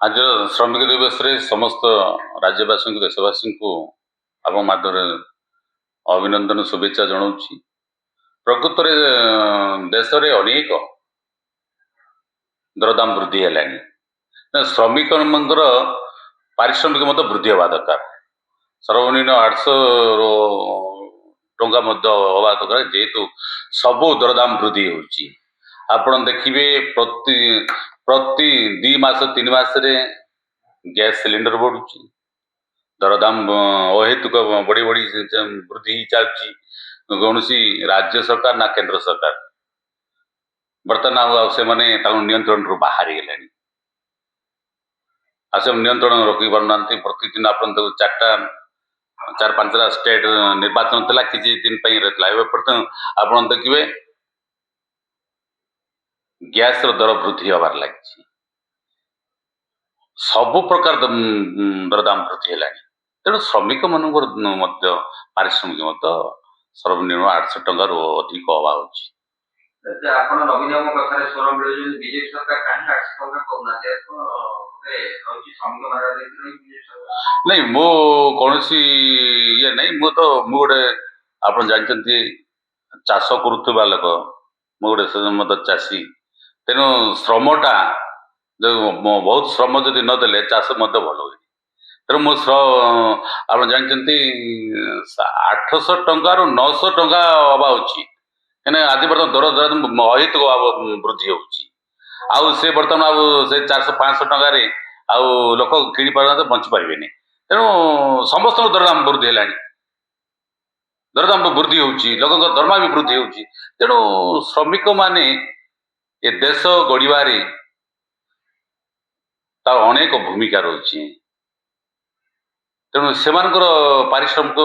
आज श्रमिक दिवस रे समस्त राज्यवासी देशवासी को आप माध्यम अभिनंदन शुभेच्छा जनाऊँ। प्रकृत में देश में अनेक दरदाम वृद्धि है। श्रमिक पारिश्रमिक मत वृद्धि हवा दरकार। सर्वनिम्न 800 टंका हवा दरकार जेहेतु सबू दरदाम वृद्धि होची। आपण देखिए प्रति प्रति 2 मास 3 मास रे गैस सिलिंडर बढ़ुची, दरदाम अहेतुक बढ़ी बढ़ी वृद्धि चलती। कौन राज्य सरकार ना केंद्र सरकार बर्तमान से नियंत्रण रू बाहर गले। नियंत्रण रखी पारना। प्रतिदिन आप 4-5टा स्टेट निर्वाचन था किसी दिन बर्तमान आप देखिए गैस दर वृद्धि हबार लगी। सबु प्रकार दरदाम वृद्धि है। तेणु श्रमिक मान पारिश्रमिक सर्वनिम्न 800 टंका अधिक हवा होची। नहीं मो कौन ये नहीं मु तो गोटे आप जानते चाष करुवा लोक गोटे मत चाषी। तेणु श्रमटा जो बहुत श्रम जदि नदेले चाष भल हुए। तेणु मो आप जानते 800 टंका 900 टंका हवा होची। आज बर्तमान दर अहितुक वृद्धि होची। आउ से बर्तमान आउ से 400-500 टंकार लोक किणी पार बंची पारे। तेणु समस्त दरदाम वृद्धि है। दरदाम वृद्धि होची, लोक दरमा भी वृद्धि होची। तेणु श्रमिक माने ए देश गढ़वारे तार अनेक भूमिका रही। तेणु से पारिश्रमिक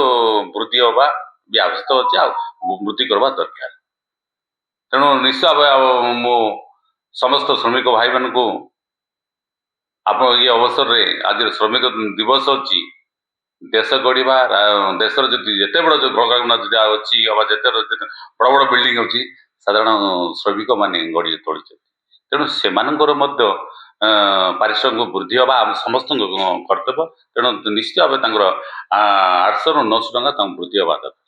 वृद्धि हवा भी आवश्यक अच्छे वृद्धि करवा दरकार। तेणु निश्चय भाव मो समस्त श्रमिक भाई मान को आप ये अवसर रे आज श्रमिक दिवस अच्छी देश गढ़ा देश जिते बड़ प्रकार अच्छी जिते बड़ बड़ बिल्डिंग अच्छी साधारण श्रमिक माने गढ़ी तोड़ी। तेणु से पारिश्रमिक वृद्धि हवा आम समस्त कर्तव्य। तेणु निश्चित भाव 800 ରୁ 900 टंका वृद्धि हवा दरकार।